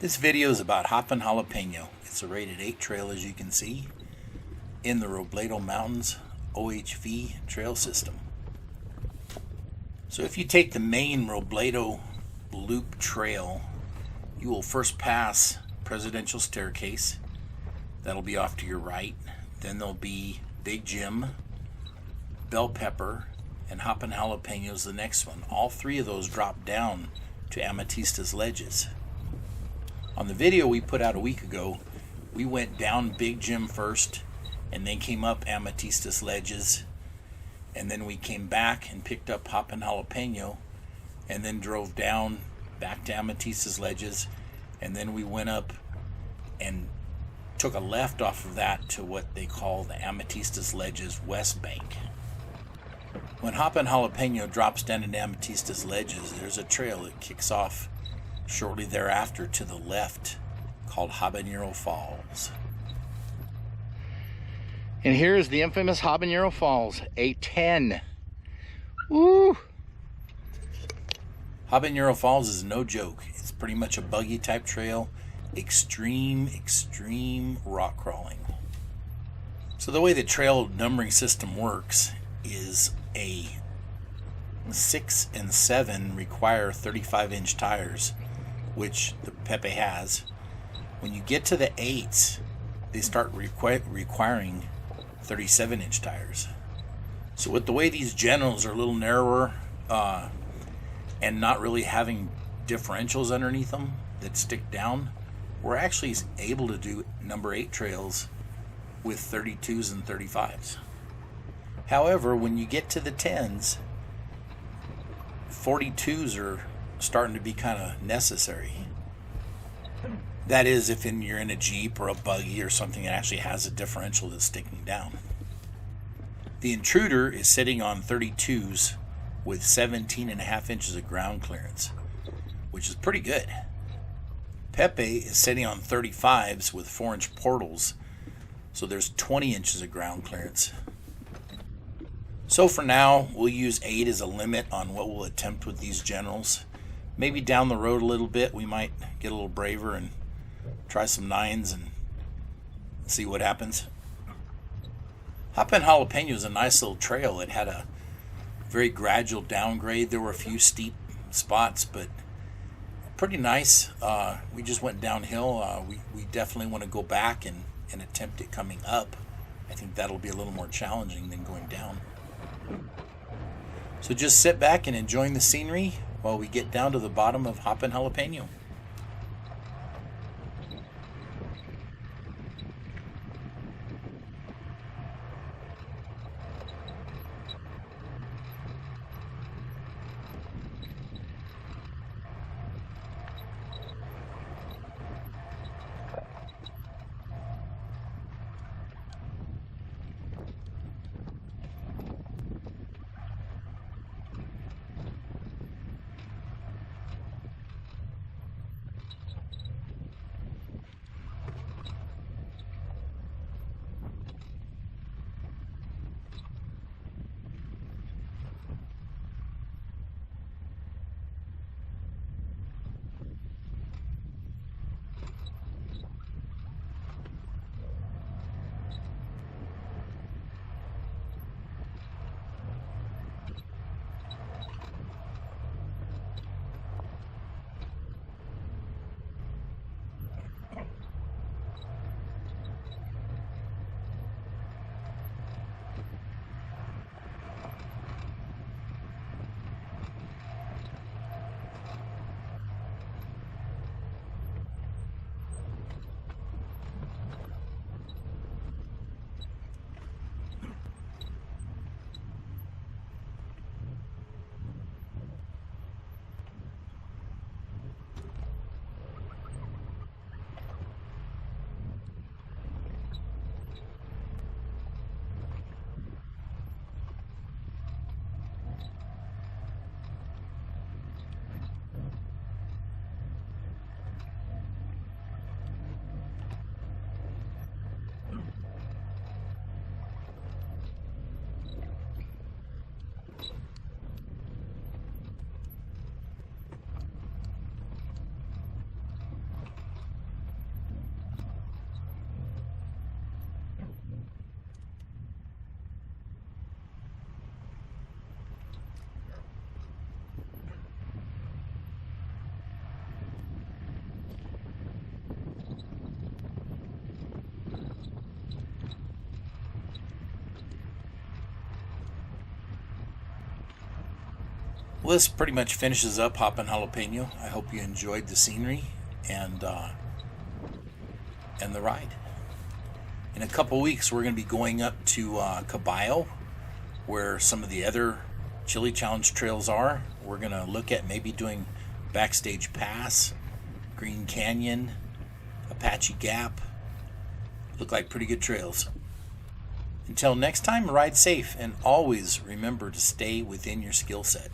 This video is about Hopping Jalapeno. It's a rated 8 trail, as you can see, in the Robledo Mountains OHV trail system. So if you take the main Robledo Loop trail, you will first pass Presidential Staircase. That'll be off to your right. Then there'll be Big Jim, Bell Pepper, and Hopping Jalapeno is the next one. All three of those drop down to Amatista's Ledges. On the video we put out a week ago, we went down Big Jim first and then came up Amatista's Ledges, and then we came back and picked up Hopping Jalapeno and then drove down back to Amatista's Ledges, and then we went up and took a left off of that to what they call the Amatista's Ledges West Bank. When Hopping Jalapeno drops down into Amatista's Ledges, there's a trail that kicks off shortly thereafter to the left called Habanero Falls. And here is the infamous Habanero Falls, a 10. Woo! Habanero Falls is no joke. It's pretty much a buggy type trail, extreme rock crawling. So the way the trail numbering system works is a 6 and 7 require 35-inch tires, which the Pepe has. When you get to the 8s, they start requiring 37-inch tires. So with the way these generals are a little narrower and not really having differentials underneath them that stick down, we're actually able to do number 8 trails with 32s and 35s. However, when you get to the 10s, 42s are starting to be kind of necessary. That is, if you're in a Jeep or a buggy or something that actually has a differential that's sticking down. The Intruder is sitting on 32s with 17.5 inches of ground clearance, which is pretty good. Pepe is sitting on 35s with 4-inch portals, so there's 20 inches of ground clearance. So for now, we'll use 8 as a limit on what we'll attempt with these generals. Maybe down the road a little bit, we might get a little braver and try some 9s and see what happens. Hopping Jalapeno is a nice little trail. It had a very gradual downgrade. There were a few steep spots, but pretty nice. We just went downhill. We definitely want to go back and attempt it coming up. I think that'll be a little more challenging than going down. So just sit back and enjoy the scenery while we get down to the bottom of Hopping Jalapeno. Well, this pretty much finishes up Hopping Jalapeno. I hope you enjoyed the scenery and the ride. In a couple weeks, we're going to be going up to Caballo, where some of the other Chili Challenge trails are. We're going to look at maybe doing Backstage Pass, Green Canyon, Apache Gap. Look like pretty good trails. Until next time, ride safe and always remember to stay within your skill set.